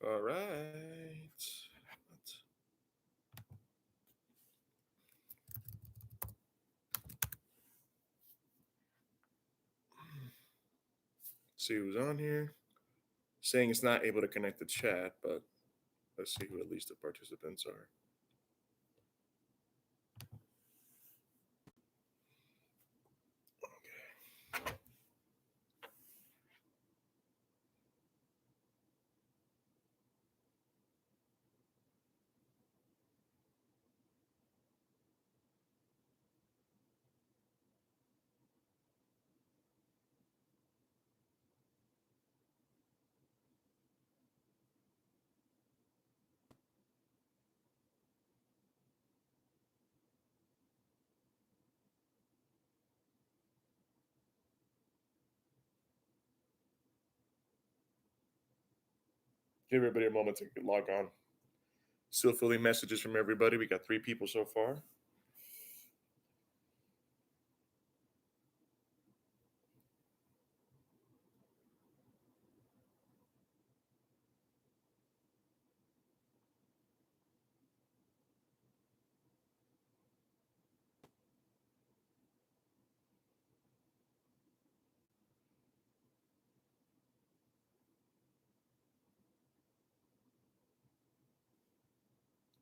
All right. Let's see who's on here. Saying it's not able to connect the chat, but let's see who at least the participants are. Give everybody a moment to log on. Still filling messages from everybody. We got 3 people so far.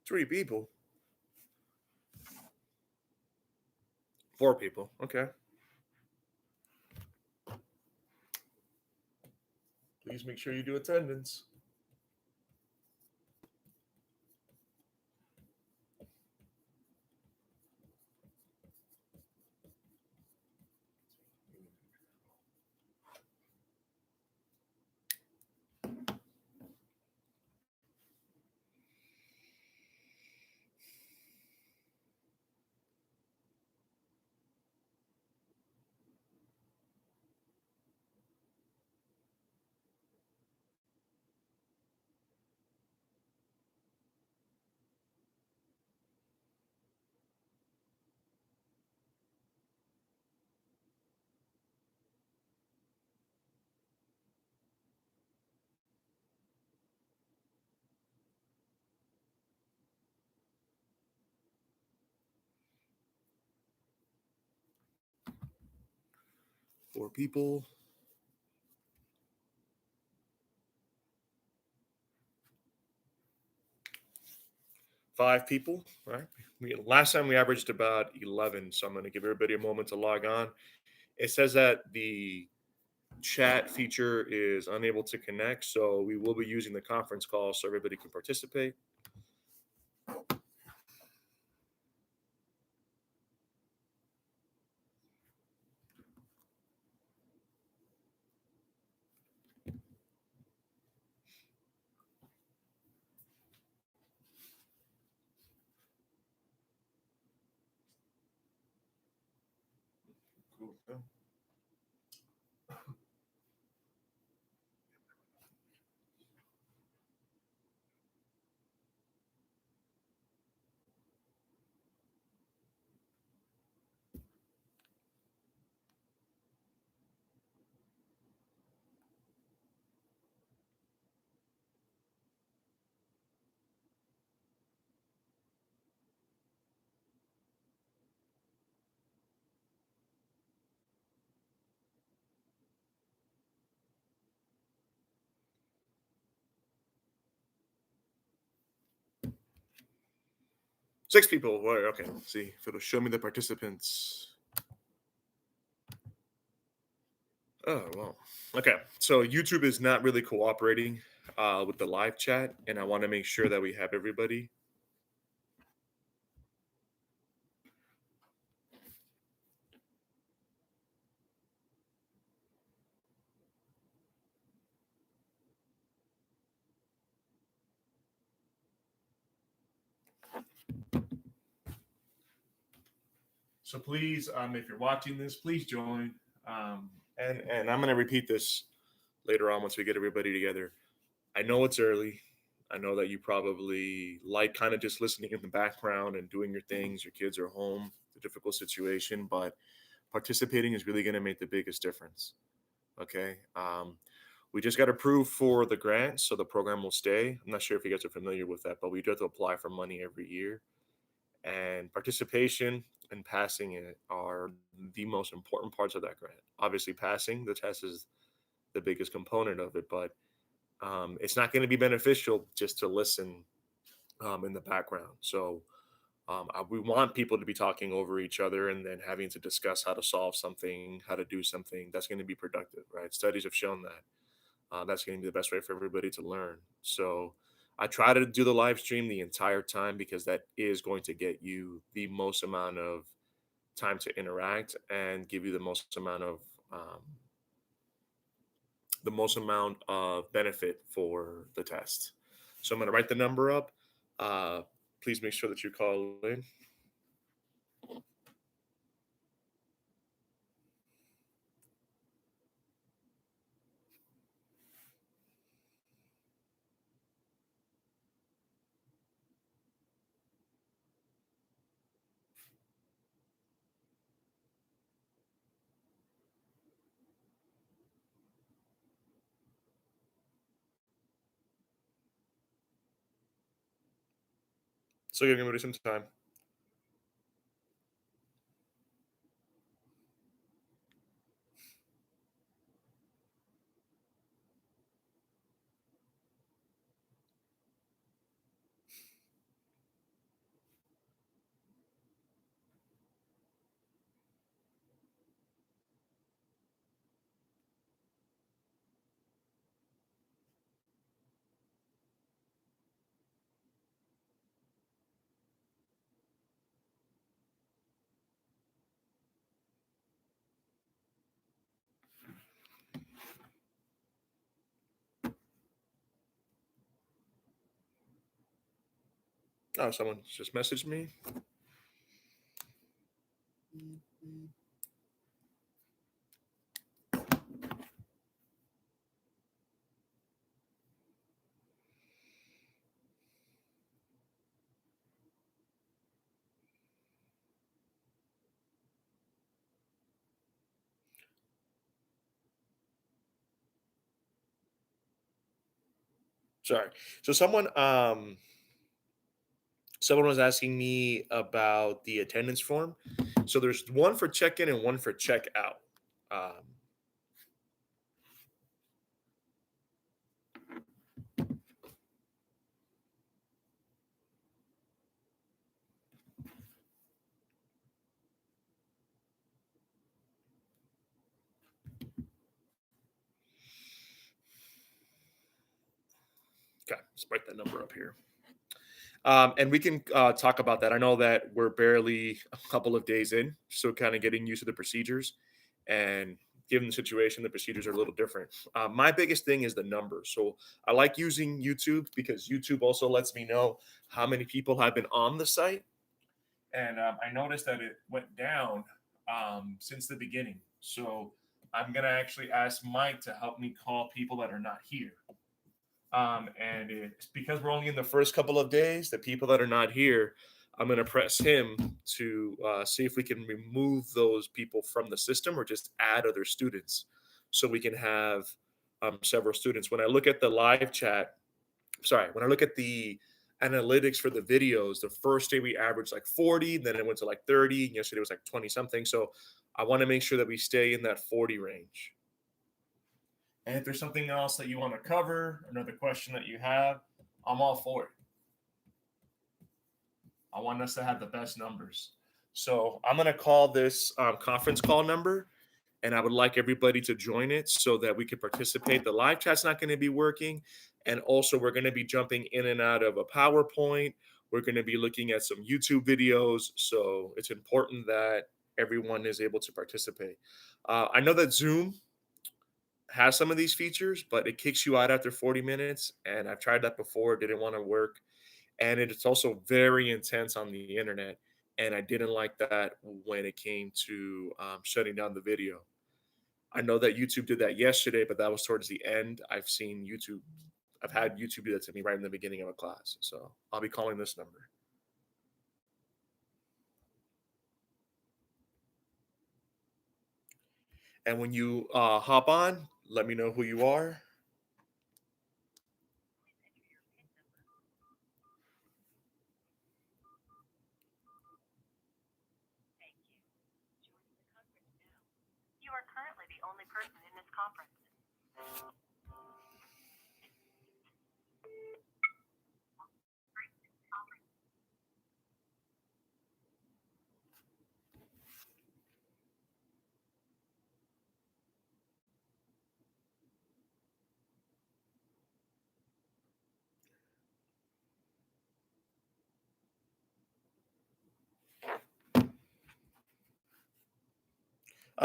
Three people. 4 people. Okay. Please make sure you do attendance. Four people. Five people. All right. Last time we averaged about 11. So I'm going to give everybody a moment to log on. It says that the chat feature is unable to connect. So we will be using the conference call so everybody can participate. Cool. 6 people. Okay. Let's see if it'll show me the participants. Oh, well. Okay. So YouTube is not really cooperating with the live chat, and I want to make sure that we have everybody. So please, if you're watching this, please join. And I'm going to repeat this later on once we get everybody together. I know it's early. I know that you probably like kind of just listening in the background and doing your things. Your kids are home. It's a difficult situation, but participating is really going to make the biggest difference. Okay. We just got approved for the grant, so the program will stay. I'm not sure if you guys are familiar with that, but we do have to apply for money every year. And participation and passing it are the most important parts of that grant. Obviously, passing the test is the biggest component of it, but it's not going to be beneficial just to listen in the background. So we want people to be talking over each other and then having to discuss how to solve something, how to do something that's going to be productive, right? Studies have shown that that's going to be the best way for everybody to learn. So I try to do the live stream the entire time because that is going to get you the most amount of time to interact and give you um, the most amount of benefit for the test. So I'm going to write the number up. Uh, Please make sure that you call in. So you're going to do some time. Oh, someone just messaged me. Sorry. So someone was asking me about the attendance form. So there's one for check-in and one for check-out. Um, okay, let's write that number up here. And we can talk about that. I know that we're barely a couple of days in, so kind of getting used to the procedures. And given the situation, the procedures are a little different. My biggest thing is the numbers. So I like using YouTube because YouTube also lets me know how many people have been on the site. And I noticed that it went down since the beginning. So I'm going to actually ask Mike to help me call people that are not here. And it's because we're only in the first couple of days, the people that are not here, I'm going to press him to see if we can remove those people from the system or just add other students so we can have several students. When I look at the live chat, sorry, when I look at the analytics for the videos, the first day we averaged like 40, then it went to like 30, and yesterday was like 20 something. So I want to make sure that we stay in that 40 range. And if there's something else that you want to cover, another question that you have, I'm all for it. I want us to have the best numbers. So I'm going to call this conference call number, and I would like everybody to join it so that we can participate. The live chat's not going to be working. And also, we're going to be jumping in and out of a PowerPoint. We're going to be looking at some YouTube videos. So it's important that everyone is able to participate. I know that Zoom has some of these features, but it kicks you out after 40 minutes. And I've tried that before, it didn't want to work. And it's also very intense on the internet. And I didn't like that when it came to shutting down the video. I know that YouTube did that yesterday, but that was towards the end. I've had YouTube do that to me right in the beginning of a class. So I'll be calling this number. And when you hop on, let me know who you are. the only person in this conference.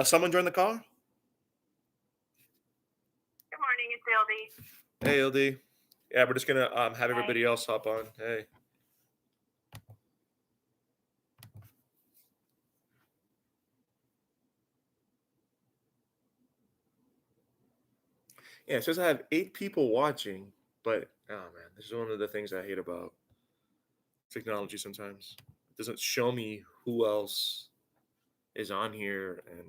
Someone join the call? Good morning, it's LD. Hey, LD. Yeah, we're just gonna have everybody Hi. else hop on. Hey. Yeah, it says I have 8 people watching, but oh man, this is one of the things I hate about technology sometimes. It doesn't show me who else is on here and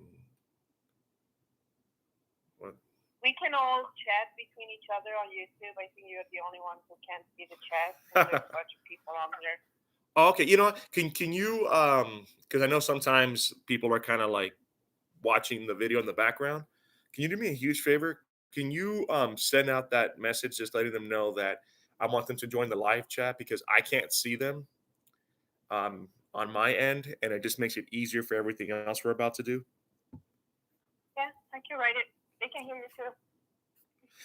what. We can all chat between each other on YouTube. I think you're the only one who can't see the chat. And there's a bunch of people on there. Oh, okay, you know what? Can you because I know sometimes people are kind of like watching the video in the background. Can you do me a huge favor? Can you send out that message just letting them know that I want them to join the live chat because I can't see them on my end, and it just makes it easier for everything else we're about to do. Yeah, I can write it. They can hear you too.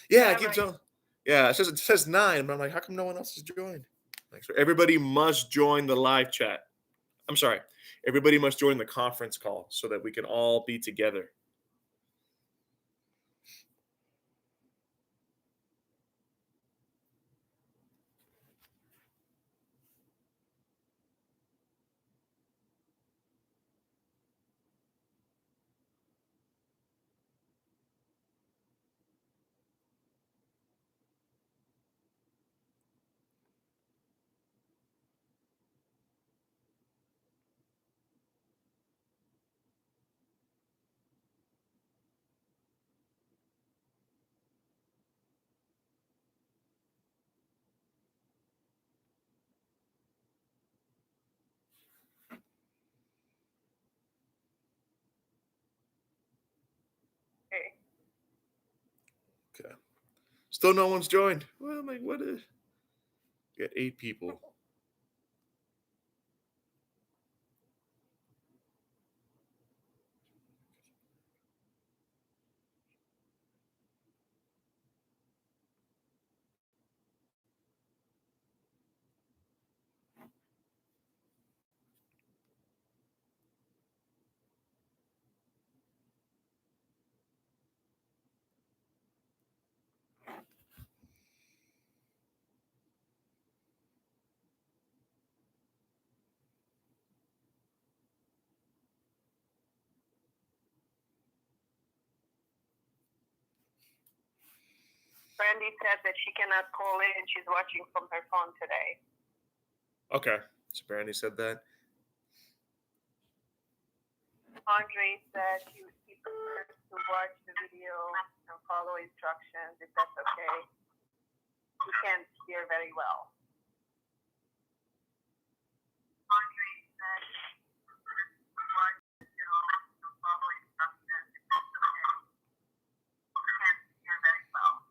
Yeah, I Yeah, keep right. telling. Yeah, it says 9, but I'm like, how come no one else has joined? Like, so everybody must join the live chat. I'm sorry, everybody must join the conference call so that we can all be together. Okay. Okay. Still no one's joined. Well, I'm like, what is? We got 8 people. Brandy said that she cannot call in. She's watching from her phone today. Okay. So Brandy said that. Andre said she prefers to watch the video and follow instructions if that's okay. He can't hear very well. Andre said she prefers to watch the video and follow instructions if that's okay. He can't hear very well.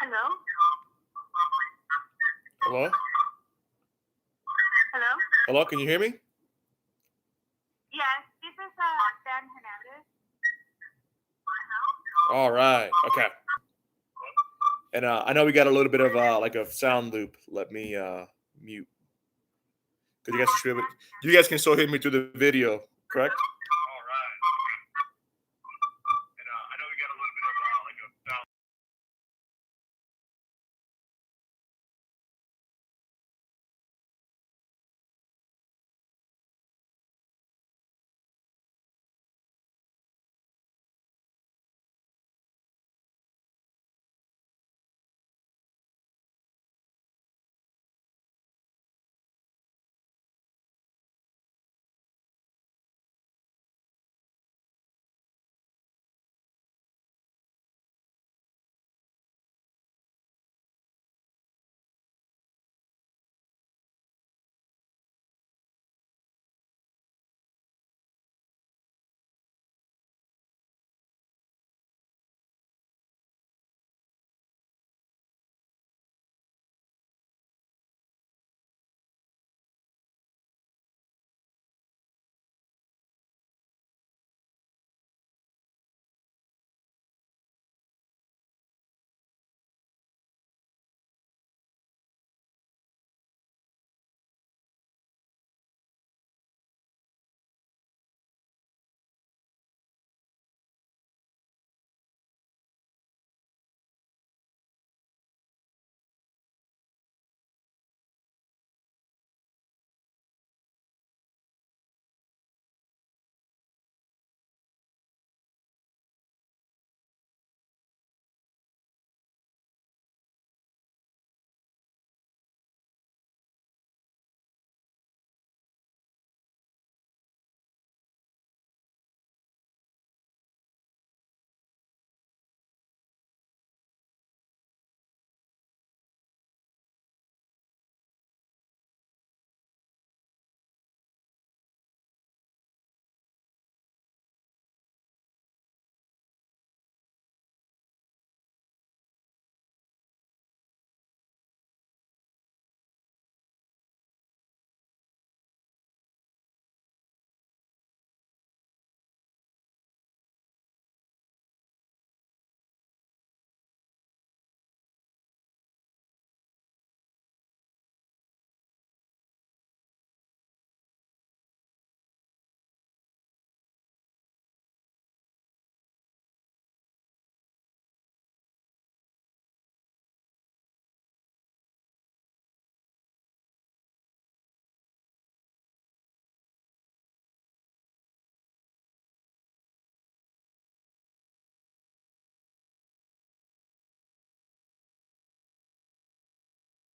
Hello? Hello? Hello? Hello, can you hear me? Yes, this is Dan Hernandez. All right. Okay. And I know we got a little bit of like a sound loop. Let me mute. Because you guys can still hear me through the video, correct?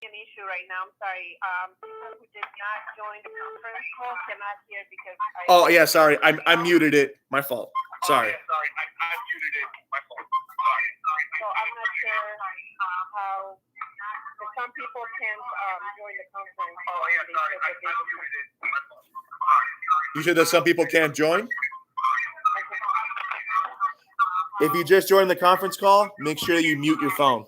an issue right now. I'm sorry. People who did not join the conference call cannot hear because Oh yeah, sorry. I muted it. My fault. Sorry. So I'm not sure how. Some people can't join the conference. You said that some people can't join? If you just joined the conference call, make sure you mute your phone.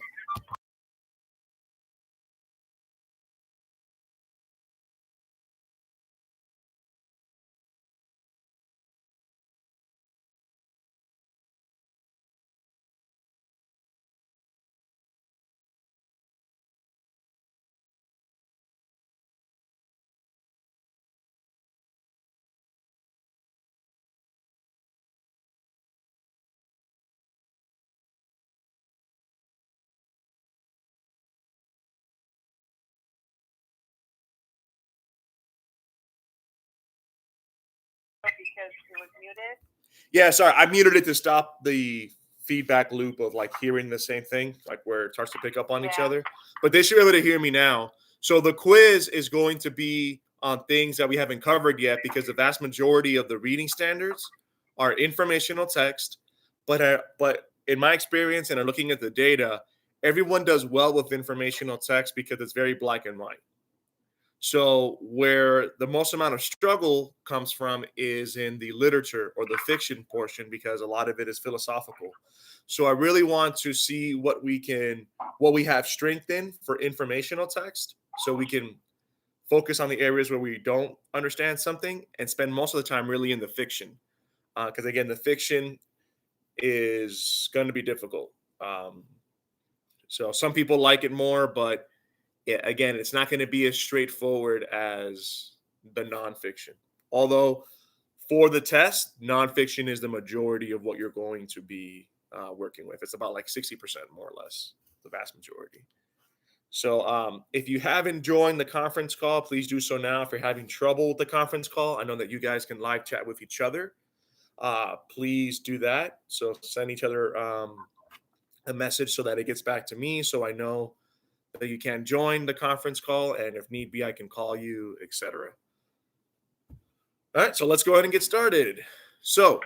Because it was muted. Yeah, sorry. I muted it to stop the feedback loop of like hearing the same thing, like where it starts to pick up on each other. But they should be able to hear me now. So the quiz is going to be on things that we haven't covered yet because the vast majority of the reading standards are informational text. But in my experience and looking at the data, everyone does well with informational text because it's very black and white. So where the most amount of struggle comes from is in the literature or the fiction portion because a lot of it is philosophical. So I really want to see what we have strength in for informational text so we can focus on the areas where we don't understand something and spend most of the time really in the fiction. Because again, the fiction is going to be difficult. So some people like it more, but again, it's not going to be as straightforward as the nonfiction. Although for the test, nonfiction is the majority of what you're going to be working with. It's about like 60% more or less, the vast majority. So if you haven't joined the conference call, please do so now. If you're having trouble with the conference call, I know that you guys can live chat with each other. Please do that. So send each other a message so that it gets back to me so I know that you can join the conference call, and if need be, I can call you, etc. All right, so let's go ahead and get started. So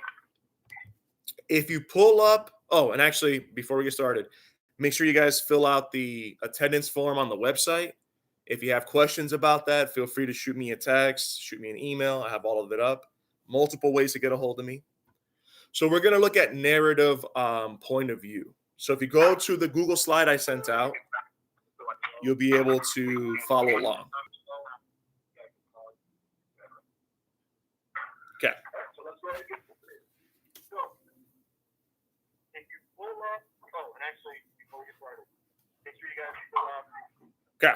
if you pull up, and actually, before we get started, make sure you guys fill out the attendance form on the website. If you have questions about that, feel free to shoot me a text, shoot me an email. I have all of it up. Multiple ways to get a hold of me. So we're going to look at narrative point of view. So if you go to the Google slide I sent out, you'll be able to follow along. Okay. Okay.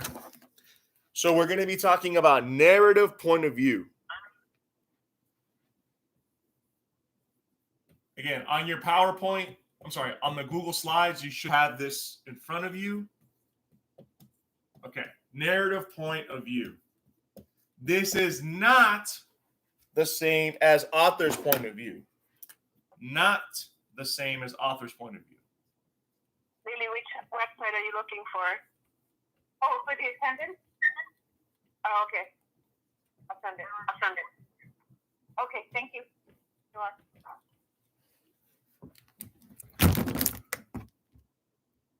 So we're going to be talking about narrative point of view. Again, on your PowerPoint, on the Google Slides, you should have this in front of you. Okay, narrative point of view. This is not the same as author's point of view. Not the same as author's point of view. Lily, which website are you looking for? Oh, for the attendance? Oh, okay. I'll send it. Okay, thank you. You're welcome.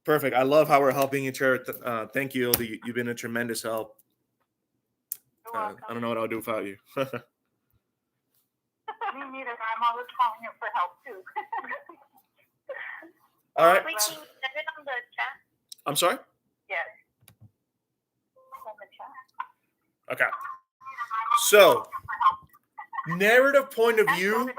Perfect. I love how we're helping each other. Thank you, Ildi. You've been a tremendous help. I don't know what I'll do without you. Me neither. I'm always calling you for help too. All right. Wait, can you send it on the chat? I'm sorry? Yes. On the chat. Okay. So, narrative point of view